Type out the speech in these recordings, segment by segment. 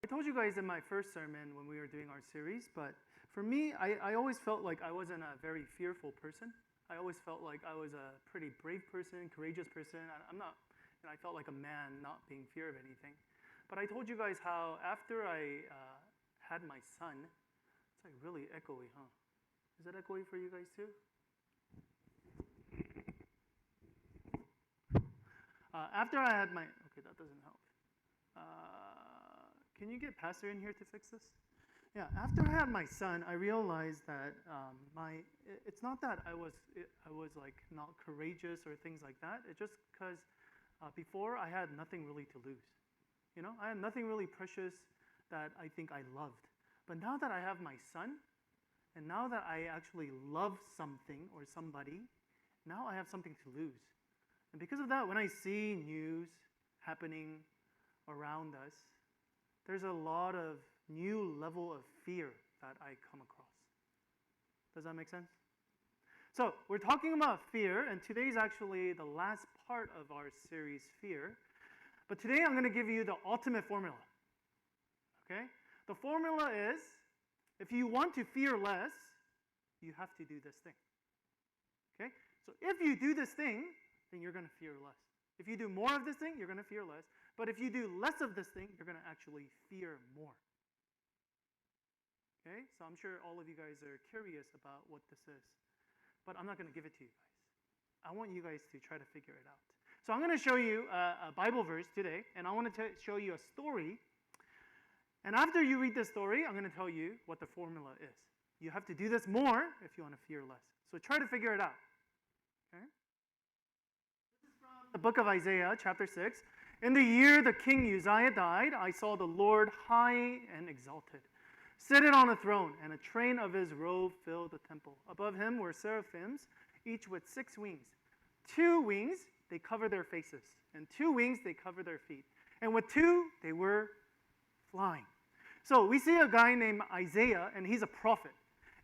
I told you guys in my first sermon when we were doing our series, but for me, I always felt like I wasn't a very fearful person. I always felt like I was a pretty brave person, courageous person. I'm not, I felt like a man not being fear of anything. But I told you guys how after I had my son, it's like really echoey, huh? Is it echoey for you guys too? After I had my, okay, that doesn't help. Can you get Pastor in here to fix this? Yeah, after I had my son, I realized that it's not that I was like not courageous or things like that. It's just because before I had nothing really to lose. You know, I had nothing really precious that I think I loved. But now that I have my son, and now that I actually love something or somebody, now I have something to lose. And because of that, when I see news happening around us, there's a lot of new level of fear that I come across. Does that make sense? So we're talking about fear, and today's actually the last part of our series, Fear. But today I'm going to give you the ultimate formula. Okay? The formula is, if you want to fear less, you have to do this thing. Okay? So if you do this thing, then you're going to fear less. If you do more of this thing, you're going to fear less. But if you do less of this thing, you're going to actually fear more. Okay? So I'm sure all of you guys are curious about what this is. But I'm not going to give it to you guys. I want you guys to try to figure it out. So I'm going to show you a Bible verse today, and I want to show you a story. And after you read the story, I'm going to tell you what the formula is. You have to do this more if you want to fear less. So try to figure it out. Okay? This is from the book of Isaiah, chapter 6. In the year the king Uzziah died, I saw the Lord high and exalted, seated on a throne, and a train of his robe filled the temple. Above him were seraphims, each with 6 wings. 2 wings, they cover their faces, and 2 wings, they cover their feet. And with 2, they were flying. So we see a guy named Isaiah, and he's a prophet.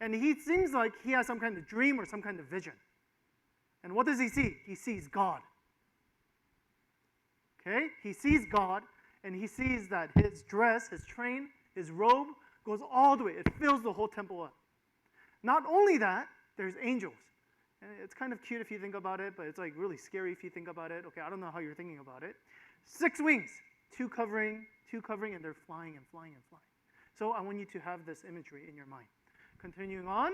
And he seems like he has some kind of dream or some kind of vision. And what does he see? He sees God. Okay? He sees God, and he sees that his dress, his train, his robe goes all the way. It fills the whole temple up. Not only that, there's angels. And it's kind of cute if you think about it, but it's like really scary if you think about it. Okay, I don't know how you're thinking about it. 6 wings, 2 covering, and they're flying and flying and flying. So I want you to have this imagery in your mind. Continuing on.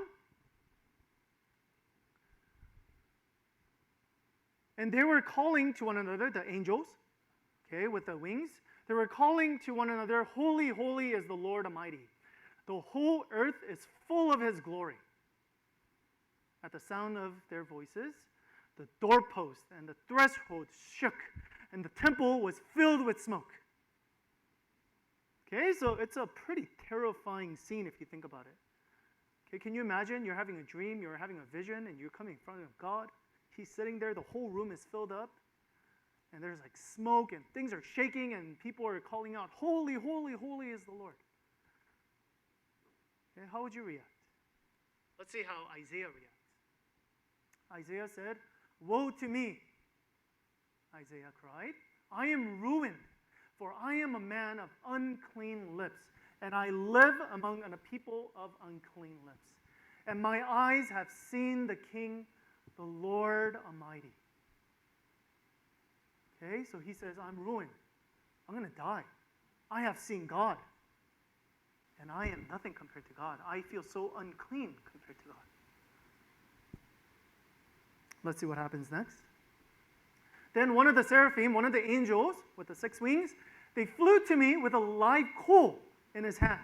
And they were calling to one another, the angels, okay, with the wings. They were calling to one another, "Holy, holy is the Lord Almighty. The whole earth is full of his glory." At the sound of their voices, the doorpost and the threshold shook, and the temple was filled with smoke. Okay, so it's a pretty terrifying scene if you think about it. Okay, can you imagine you're having a dream, you're having a vision, and you're coming in front of God. He's sitting there, the whole room is filled up, and there's like smoke, and things are shaking, and people are calling out, "Holy, holy, holy is the Lord." Okay, how would you react? Let's see how Isaiah reacts. Isaiah said, "Woe to me," Isaiah cried. "I am ruined, for I am a man of unclean lips, and I live among a people of unclean lips. And my eyes have seen the King, the Lord Almighty." Okay, so he says, "I'm ruined. I'm going to die. I have seen God. And I am nothing compared to God. I feel so unclean compared to God." Let's see what happens next. Then one of the seraphim, one of the angels with the 6 wings, they flew to me with a live coal in his hand,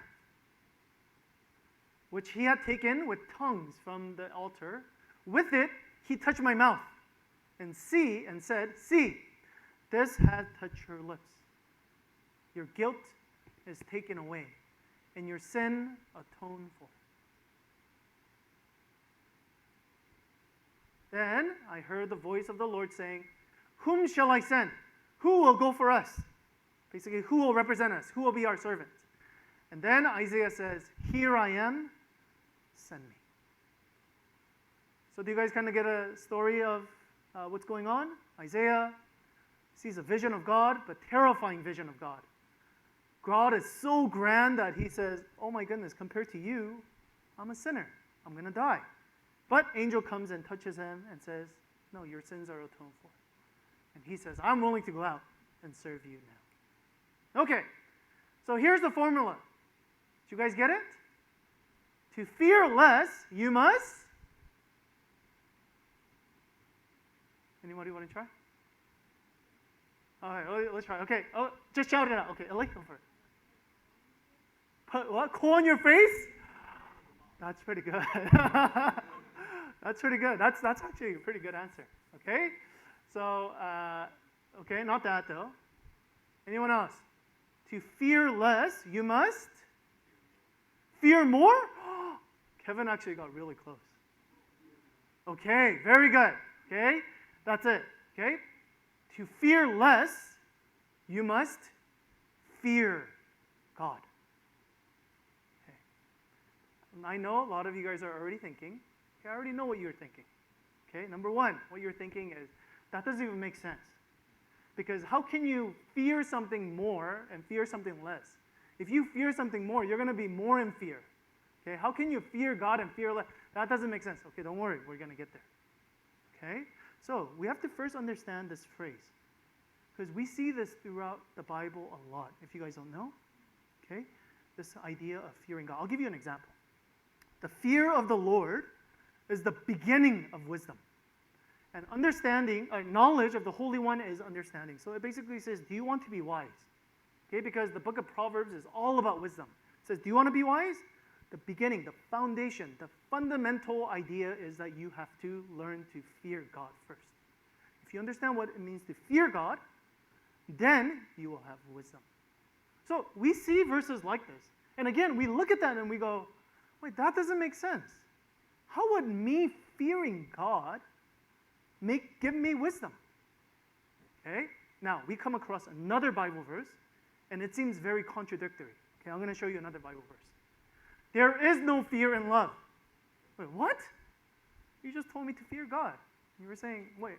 which he had taken with tongues from the altar. With it, he touched my mouth and said, "See, this has touched your lips. Your guilt is taken away, and your sin atoned for." Then I heard the voice of the Lord saying, "Whom shall I send? Who will go for us?" Basically, who will represent us? Who will be our servant? And then Isaiah says, "Here I am, send me." So do you guys kind of get a story of what's going on? Isaiah sees a vision of God, but terrifying vision of God. God is so grand that he says, oh my goodness, compared to you, I'm a sinner. I'm going to die. But angel comes and touches him and says, no, your sins are atoned for. And he says, I'm willing to go out and serve you now. Okay, so here's the formula. Did you guys get it? To fear less, you must. Anybody want to try? All right, let's try. Okay, just shout it out. Okay, Ellie, go for it. Put what? Coal on your face? That's pretty good. That's pretty good. That's actually a pretty good answer. Okay, so okay, not that though. Anyone else? To fear less, you must fear more. Kevin actually got really close. Okay, very good. Okay, that's it. Okay, to fear less, you must fear God. Okay. I know a lot of you guys are already thinking. Okay, I already know what you're thinking. Okay, number one, what you're thinking is, that doesn't even make sense. Because how can you fear something more and fear something less? If you fear something more, you're going to be more in fear. Okay, how can you fear God and fear less? That doesn't make sense. Okay, don't worry, we're going to get there. Okay, so we have to first understand this phrase. Because we see this throughout the Bible a lot, if you guys don't know. Okay, this idea of fearing God. I'll give you an example. The fear of the Lord is the beginning of wisdom. And understanding, knowledge of the Holy One is understanding. So it basically says, do you want to be wise? Okay, because the book of Proverbs is all about wisdom. It says, do you want to be wise? The beginning, the foundation, the fundamental idea is that you have to learn to fear God first. If you understand what it means to fear God, then you will have wisdom. So we see verses like this. And again, we look at that and we go, wait, that doesn't make sense. How would me fearing God give me wisdom? Okay? Now, we come across another Bible verse, and it seems very contradictory. Okay, I'm going to show you another Bible verse. There is no fear in love. Wait, what? You just told me to fear God. You were saying, wait.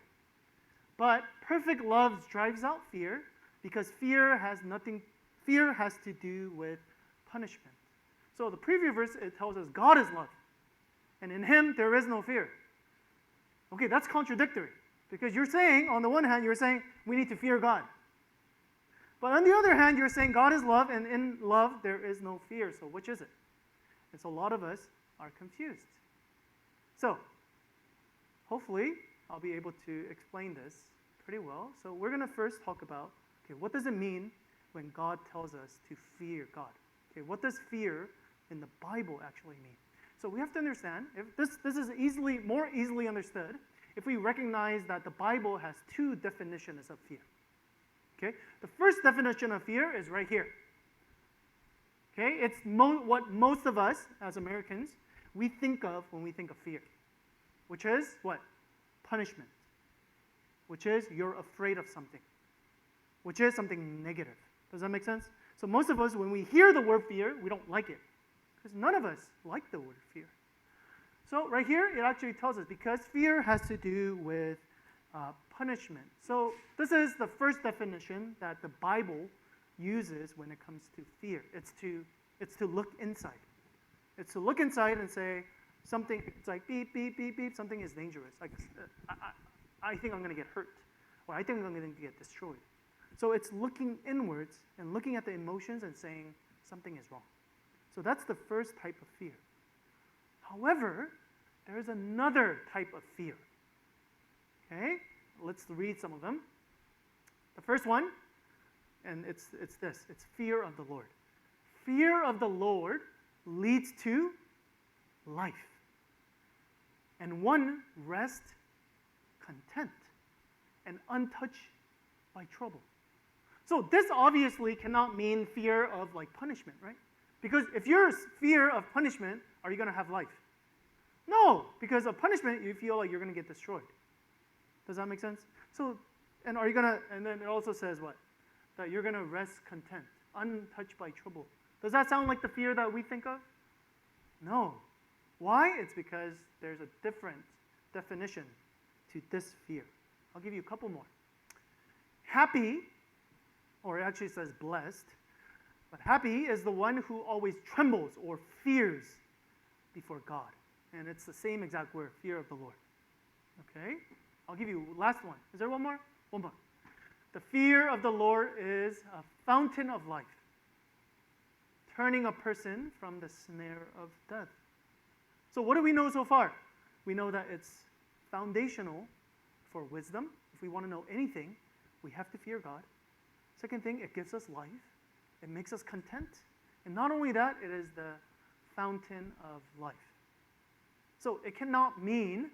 But perfect love drives out fear, because fear has to do with punishment. So the previous verse, it tells us God is love, and in him there is no fear. Okay, that's contradictory, because you're saying, on the one hand, you're saying we need to fear God. But on the other hand, you're saying God is love, and in love there is no fear. So which is it? And so a lot of us are confused. So hopefully I'll be able to explain this pretty well. So we're going to first talk about, okay, what does it mean when God tells us to fear God? Okay, what does fear in the Bible actually mean? So we have to understand, if this is more easily understood if we recognize that the Bible has two definitions of fear. Okay, the first definition of fear is right here. Okay, it's what most of us as Americans, we think of when we think of fear, which is what? Punishment, which is you're afraid of something, which is something negative. Does that make sense? So most of us, when we hear the word fear, we don't like it, because none of us like the word fear. So right here, it actually tells us, because fear has to do with punishment. So this is the first definition that the Bible uses when it comes to fear. It's to look inside. It's to look inside and say something. It's like beep, beep, beep, beep. Something is dangerous. Like I think I'm going to get hurt, or I think I'm going to get destroyed. So it's looking inwards and looking at the emotions and saying something is wrong. So that's the first type of fear. However, there is another type of fear. Okay, let's read some of them. The first one, and it's this. It's fear of the Lord. Fear of the Lord leads to life, and one rest content and untouched by trouble. So this obviously cannot mean fear of like punishment, right? Because if you're fear of punishment, are you going to have life? No, because of punishment, you feel like you're going to get destroyed. Does that make sense? So, and then it also says what? That you're going to rest content, untouched by trouble. Does that sound like the fear that we think of? No. Why? It's because there's a different definition to this fear. I'll give you a couple more. Happy, or it actually says blessed, But happy is the one who always trembles or fears before God. And it's the same exact word, fear of the Lord. Okay? I'll give you last one. Is there one more? One more. The fear of the Lord is a fountain of life, turning a person from the snare of death. So what do we know so far? We know that it's foundational for wisdom. If we want to know anything, we have to fear God. Second thing, it gives us life. It makes us content. And not only that, it is the fountain of life. So it cannot mean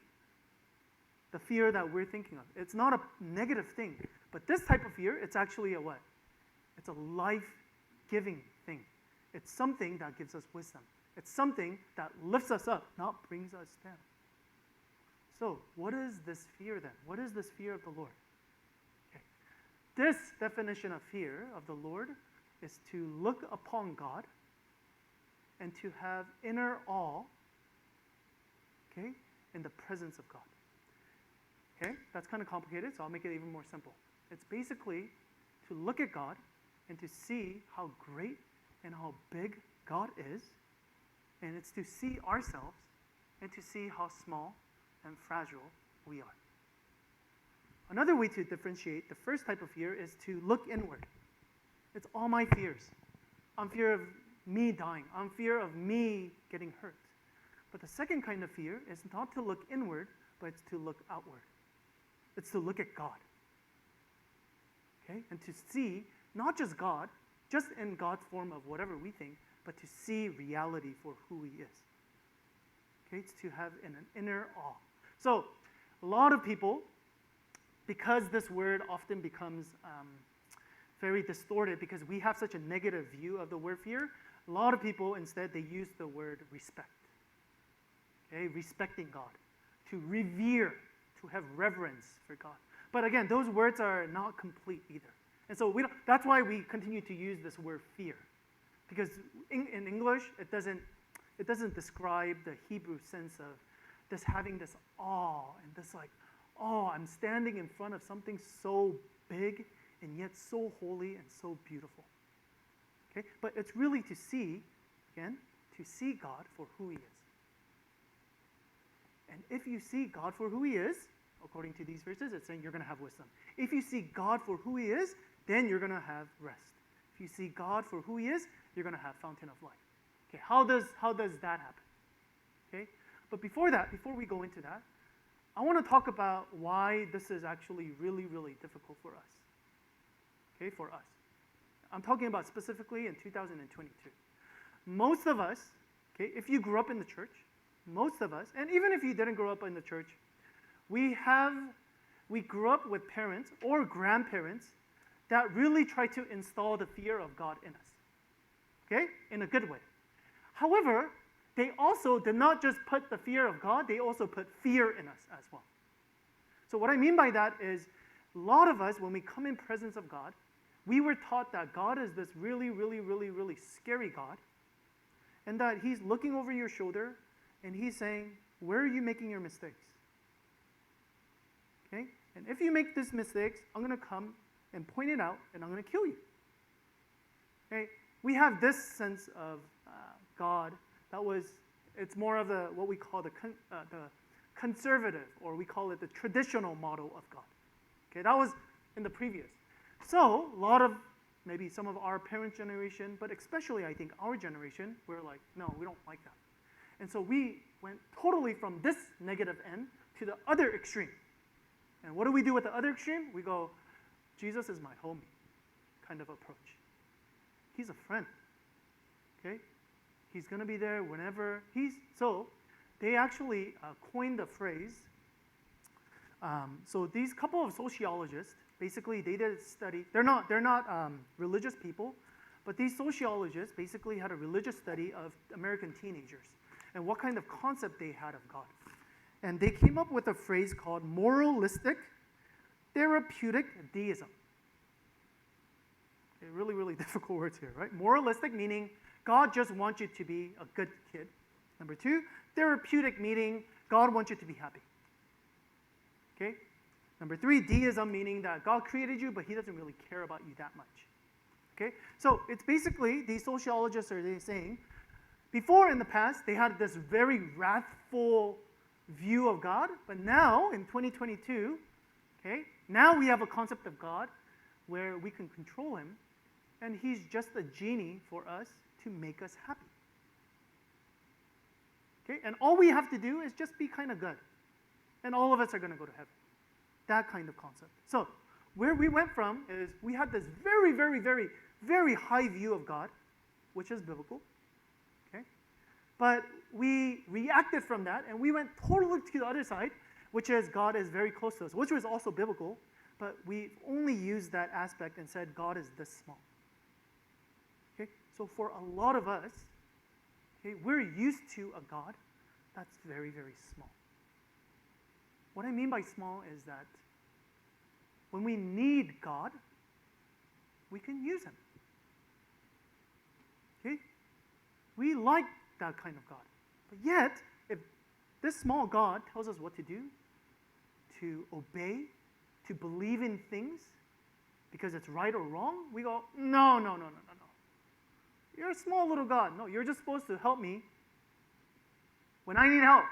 the fear that we're thinking of. It's not a negative thing. But this type of fear, it's actually a what? It's a life-giving thing. It's something that gives us wisdom. It's something that lifts us up, not brings us down. So what is this fear then? What is this fear of the Lord? Okay. This definition of fear of the Lord is to look upon God and to have inner awe, okay, in the presence of God. Okay, that's kind of complicated, so I'll make it even more simple. It's basically to look at God and to see how great and how big God is, and it's to see ourselves and to see how small and fragile we are. Another way to differentiate the first type of fear is to look inward. It's all my fears. I'm fear of me dying. I'm fear of me getting hurt. But the second kind of fear is not to look inward, but it's to look outward. It's to look at God. Okay? And to see not just God, just in God's form of whatever we think, but to see reality for who He is. Okay? It's to have an inner awe. So, a lot of people, because this word often becomes very distorted because we have such a negative view of the word fear, a lot of people instead they use the word respect. Okay? Respecting God. To revere, to have reverence for God. But again, those words are not complete either. And so that's why we continue to use this word fear. Because in English, it doesn't describe the Hebrew sense of this having this awe and this like, oh, I'm standing in front of something so big and yet so holy and so beautiful. Okay? But it's really to see, again, to see God for who He is. And if you see God for who He is, according to these verses, it's saying you're going to have wisdom. If you see God for who He is, then you're going to have rest. If you see God for who He is, you're going to have fountain of life. Okay, how does that happen? Okay, but before we go into that, I want to talk about why this is actually really, really difficult for us. Okay, for us. I'm talking about specifically in 2022. Most of us, okay, if you grew up in the church, most of us, and even if you didn't grow up in the church, we grew up with parents or grandparents that really try to install the fear of God in us. Okay? In a good way. However, they also did not just put the fear of God, they also put fear in us as well. So what I mean by that is, a lot of us, when we come in presence of God, we were taught that God is this really, really, really, really scary God, and that He's looking over your shoulder, and He's saying, where are you making your mistakes? Okay? And if you make these mistakes, I'm going to come and point it out, and I'm going to kill you. Okay? We have this sense of God it's more of what we call the conservative, or we call it the traditional model of God. Okay, that was in the previous. So, a lot of, maybe some of our parents' generation, but especially I think our generation, we're like, no, we don't like that. And so we went totally from this negative end to the other extreme. And what do we do with the other extreme? We go, Jesus is my homie kind of approach. He's a friend. Okay? He's going to be there whenever so they actually coined the phrase. So these couple of sociologists, basically they did a study. They're not religious people, but these sociologists basically had a religious study of American teenagers and what kind of concept they had of God. And they came up with a phrase called moralistic therapeutic deism. Okay, really, really difficult words here, right? Moralistic meaning God just wants you to be a good kid. Number two, therapeutic meaning God wants you to be happy. Okay? Number three, deism meaning that God created you, but He doesn't really care about you that much. Okay? So it's basically, these sociologists are saying, before in the past, they had this very wrathful view of God, but now in 2022, okay, now we have a concept of God where we can control him, and he's just a genie for us to make us happy. Okay, and all we have to do is just be kind of good, and all of us are going to go to heaven. That kind of concept. So where we went from is we had this very, very, very, very high view of God, which is biblical. Okay, but we reacted from that, and we went totally to the other side, which is God is very close to us, which was also biblical, but we only used that aspect and said God is this small. Okay, so for a lot of us, okay, we're used to a God that's very, very small. What I mean by small is that when we need God, we can use him. Okay? We like that kind of God. But yet, if this small God tells us what to do, to obey, to believe in things because it's right or wrong, we go, no. You're a small little God. No, you're just supposed to help me when I need help.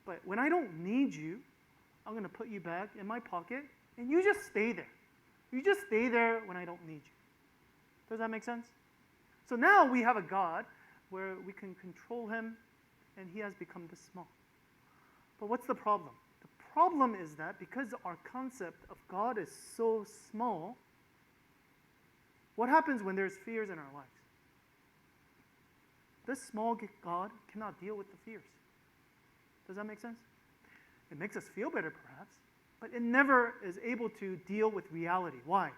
But when I don't need you, I'm going to put you back in my pocket, and you just stay there. You just stay there when I don't need you. Does that make sense? So now we have a God where we can control him, and he has become this small. But what's the problem? The problem is that because our concept of God is so small, what happens when there's fears in our lives? This small God cannot deal with the fears. Does that make sense? It makes us feel better, perhaps, but it never is able to deal with reality. Why?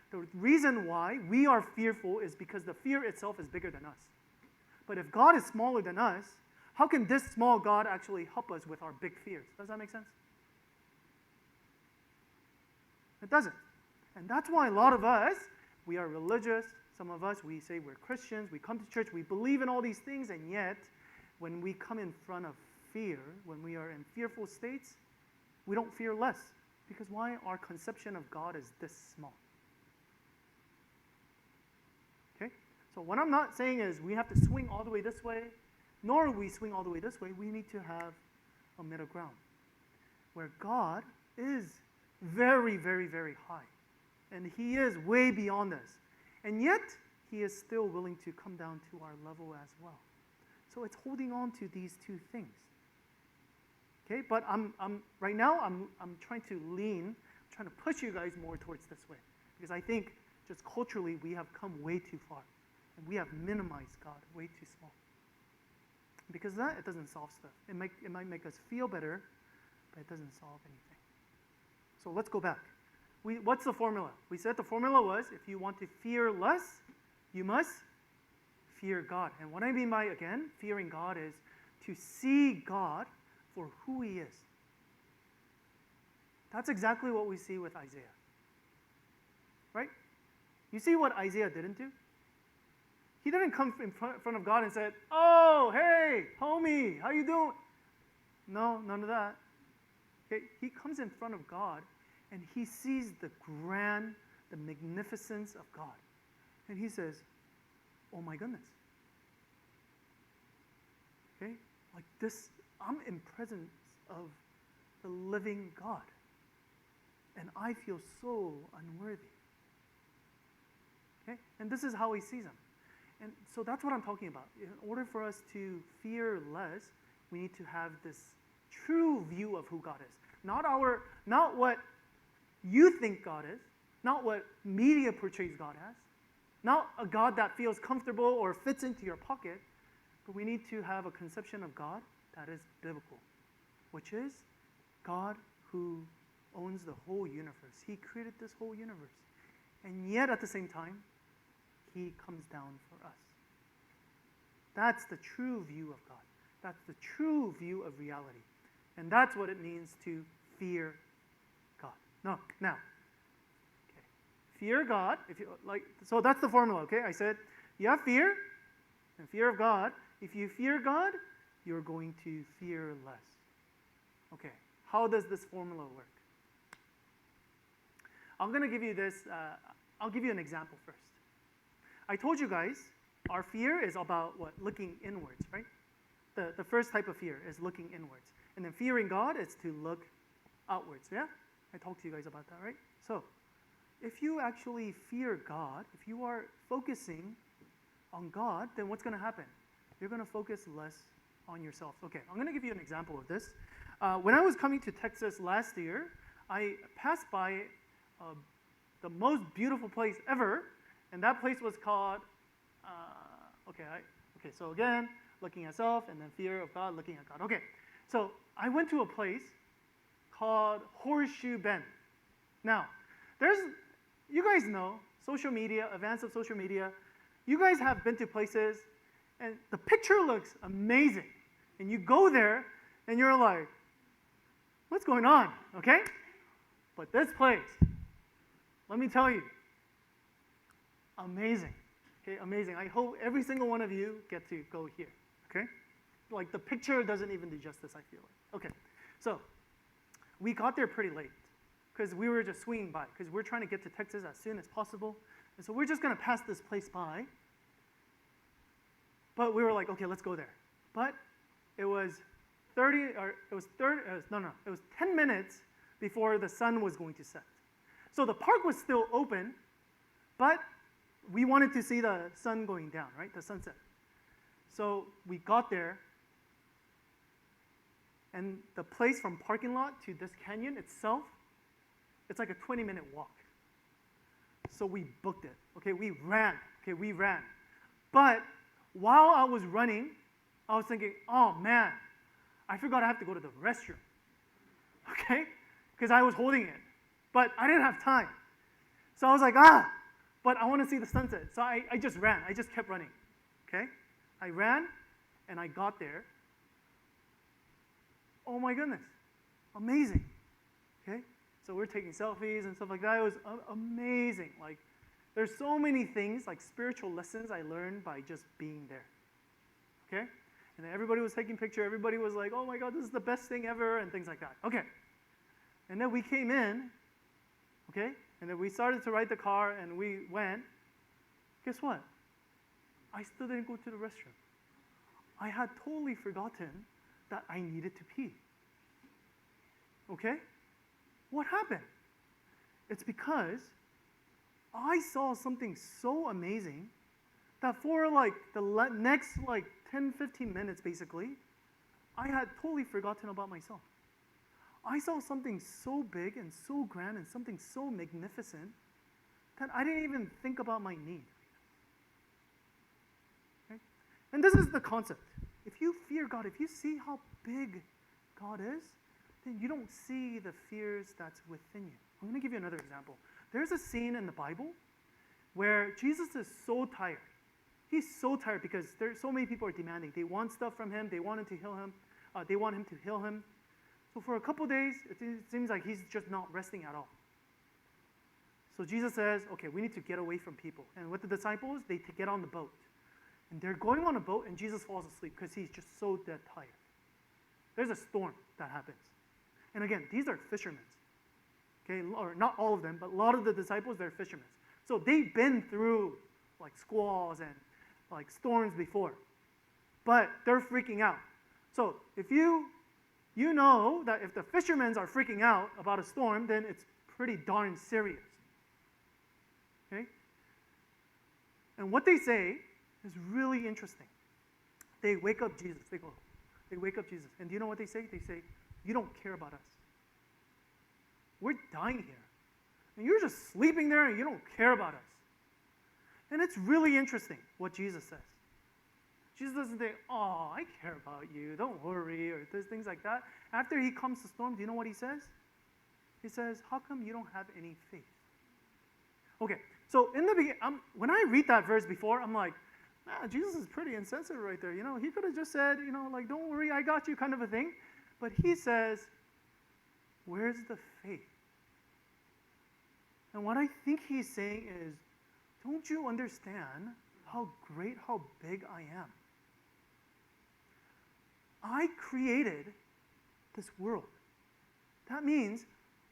The reason why we are fearful is because the fear itself is bigger than us. But if God is smaller than us, how can this small God actually help us with our big fears? Does that make sense? It doesn't. And that's why a lot of us, we are religious. Some of us, we say we're Christians, we come to church, we believe in all these things, and yet, when we come in front of fear, when we are in fearful states, we don't fear less. Because why? Our conception of God is this small. Okay? So what I'm not saying is we have to swing all the way this way, nor we swing all the way this way. We need to have a middle ground where God is very, very, very high. And he is way beyond us. And yet, he is still willing to come down to our level as well. So it's holding on to these two things. Okay, but right now I'm trying to trying to push you guys more towards this way. Because I think just culturally we have come way too far. And we have minimized God way too small. Because of that, it doesn't solve stuff. It might make us feel better, but it doesn't solve anything. So let's go back. What's the formula? We said the formula was, if you want to fear less, you must fear God. And what I mean by, again, fearing God is to see God for who he is. That's exactly what we see with Isaiah. Right? You see what Isaiah didn't do? He didn't come in front of God and said, oh, hey, homie, how you doing? No, none of that. Okay? He comes in front of God and he sees the the magnificence of God. And he says, oh my goodness. Okay? Like this, I'm in presence of the living God. And I feel so unworthy. Okay? And this is how he sees him. And so that's what I'm talking about. In order for us to fear less, we need to have this true view of who God is. Not what you think God is, not what media portrays God as, not a God that feels comfortable or fits into your pocket, but we need to have a conception of God that is biblical, which is God who owns the whole universe. He created this whole universe. And yet at the same time, he comes down for us. That's the true view of God. That's the true view of reality. And that's what it means to fear God. Now, okay. Fear God, so that's the formula, okay? I said, you have fear, and fear of God. If you fear God, you're going to fear less. Okay, how does this formula work? I'm going to give you this, I'll give you an example first. I told you guys, our fear is about what? Looking inwards, right? The first type of fear is looking inwards. And then fearing God is to look outwards, yeah? I talked to you guys about that, right? So, if you actually fear God, if you are focusing on God, then what's going to happen? You're going to focus less on yourself. Okay, I'm going to give you an example of this. When I was coming to Texas last year, I passed by the most beautiful place ever, and that place was called, so again, looking at self, and then fear of God, looking at God. Okay, so I went to a place called Horseshoe Bend. Now, you guys know, social media, advance of social media, you guys have been to places, and the picture looks amazing. And you go there, and you're like, what's going on, okay? But this place, let me tell you, amazing. Okay, amazing. I hope every single one of you get to go here, okay? Like, the picture doesn't even do justice, I feel like. Okay, so we got there pretty late because we were just swinging by because we're trying to get to Texas as soon as possible. And so we're just going to pass this place by. But we were like, okay, let's go there. But it was 10 minutes before the sun was going to set. So the park was still open, but we wanted to see the sun going down, right? The sunset. So we got there, and the place from parking lot to this canyon itself, it's like a 20-minute walk. So we booked it. Okay, we ran. But while I was running, I was thinking, oh man, I forgot I have to go to the restroom. Okay? Because I was holding it. But I didn't have time. So I was like, but I want to see the sunset. So I just ran. I just kept running. Okay? I ran, and I got there. Oh my goodness. Amazing. Okay? So we're taking selfies and stuff like that. It was amazing. Like, there's so many things, like spiritual lessons I learned by just being there. Okay? And then everybody was taking pictures. Everybody was like, oh my God, this is the best thing ever, and things like that. Okay. And then we came in, okay? And then we started to ride the car, and we went. Guess what? I still didn't go to the restroom. I had totally forgotten that I needed to pee. Okay? What happened? It's because I saw something so amazing that for like the next 10, 15 minutes basically, I had totally forgotten about myself. I saw something so big and so grand and something so magnificent that I didn't even think about my need. Okay? And this is the concept. If you fear God, if you see how big God is, then you don't see the fears that's within you. I'm going to give you another example. There's a scene in the Bible where Jesus is so tired. He's so tired because so many people are demanding. They want stuff from him. They want him to heal him. They want him to heal him. So for a couple days, it seems like he's just not resting at all. So Jesus says, okay, we need to get away from people. And with the disciples, they get on the boat. And they're going on a boat, and Jesus falls asleep because he's just so dead tired. There's a storm that happens. And again, these are fishermen. Okay, or not all of them, but a lot of the disciples, they're fishermen. So they've been through like squalls and like storms before. But they're freaking out. So if you know that if the fishermen are freaking out about a storm, then it's pretty darn serious. Okay? And what they say is really interesting. They wake up Jesus. They wake up Jesus. And do you know what they say? They say, you don't care about us. We're dying here. And you're just sleeping there and you don't care about us. And it's really interesting what Jesus says. Jesus doesn't say, oh, I care about you, don't worry, or things like that. After he calms the storm, do you know what he says? He says, how come you don't have any faith? Okay, so in the beginning, when I read that verse before, I'm like, Jesus is pretty insensitive right there. You know, he could have just said, like, don't worry, I got you, kind of a thing. But he says, where's the faith? And what I think he's saying is, don't you understand how great, how big I am? I created this world. That means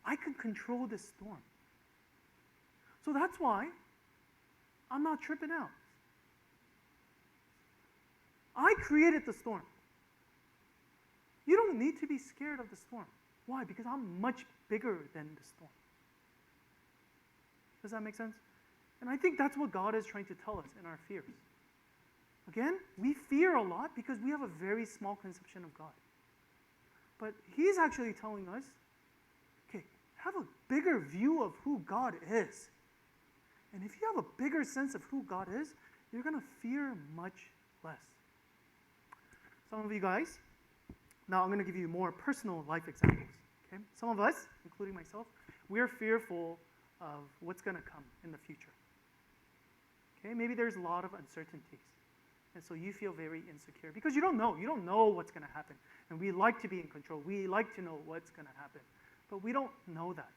I can control this storm. So that's why I'm not tripping out. I created the storm. You don't need to be scared of the storm. Why? Because I'm much bigger than the storm. Does that make sense? And I think that's what God is trying to tell us in our fears. Again, we fear a lot because we have a very small conception of God. But He's actually telling us, okay, have a bigger view of who God is. And if you have a bigger sense of who God is, you're going to fear much less. Some of you guys, now I'm going to give you more personal life examples. Okay? Some of us, including myself, we're fearful of what's going to come in the future. Okay? Maybe there's a lot of uncertainties. And so you feel very insecure because you don't know. You don't know what's going to happen. And we like to be in control. We like to know what's going to happen. But we don't know that.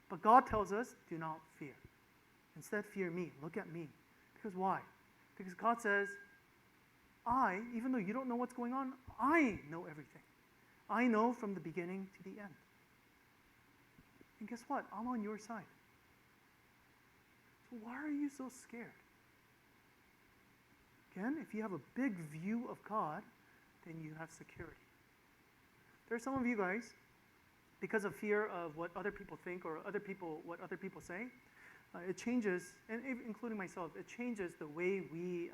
But God tells us, do not fear. Instead, fear me. Look at me. Because why? Because God says, even though you don't know what's going on, I know everything. I know from the beginning to the end. And guess what? I'm on your side. So why are you so scared? Again, if you have a big view of God, then you have security. There are some of you guys, because of fear of what other people think or what other people say, it changes, and including myself, it changes the way we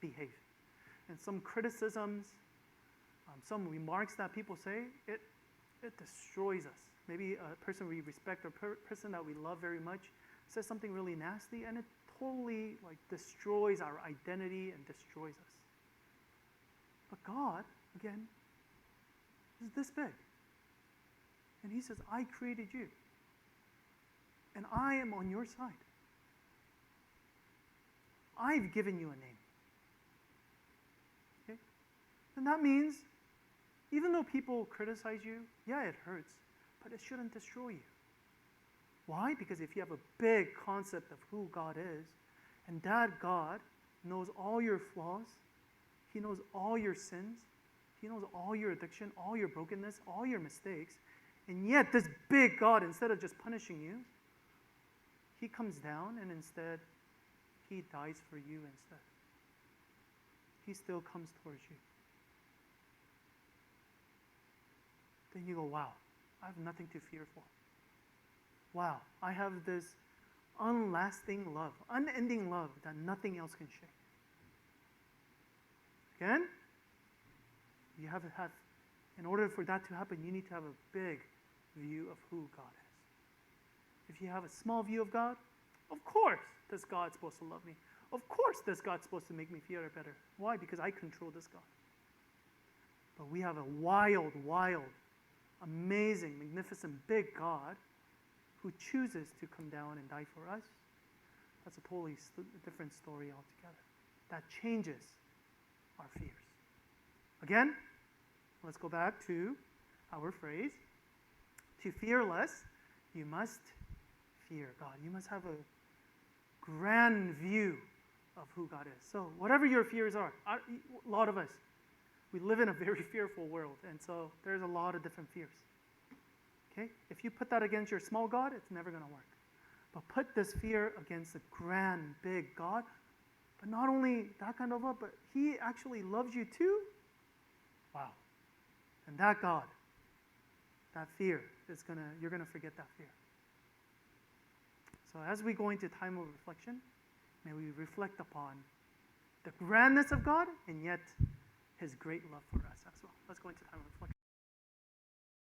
behave. And some criticisms, some remarks that people say, it destroys us. Maybe a person we respect or person that we love very much says something really nasty, and it totally destroys our identity and destroys us. But God, again, is this big. And He says, I created you. And I am on your side. I've given you a name. Okay? And that means, even though people criticize you, yeah, it hurts, but it shouldn't destroy you. Why? Because if you have a big concept of who God is, and that God knows all your flaws, He knows all your sins, He knows all your addiction, all your brokenness, all your mistakes, and yet this big God, instead of just punishing you, He comes down and instead He dies for you instead. He still comes towards you. Then you go, wow, I have nothing to fear for. Wow, I have this unlasting love, unending love that nothing else can shake. Again, you have to have, in order for that to happen, you need to have a big view of who God is. If you have a small view of God, of course this God's supposed to love me. Of course this God's supposed to make me feel better. Why? Because I control this God. But we have a wild, amazing, magnificent, big God who chooses to come down and die for us. That's a totally different story altogether. That changes our fears. Again, let's go back to our phrase. To fear less, you must fear God. You must have a grand view of who God is. So whatever your fears are, a lot of us, we live in a very fearful world, and so there's a lot of different fears. Okay? If you put that against your small God, it's never going to work. But put this fear against a grand, big God, but not only that kind of love, but He actually loves you too. Wow. And that God, that fear, you're going to forget that fear. So as we go into time of reflection, may we reflect upon the grandness of God and yet His great love for us as well. Let's go into time of reflection.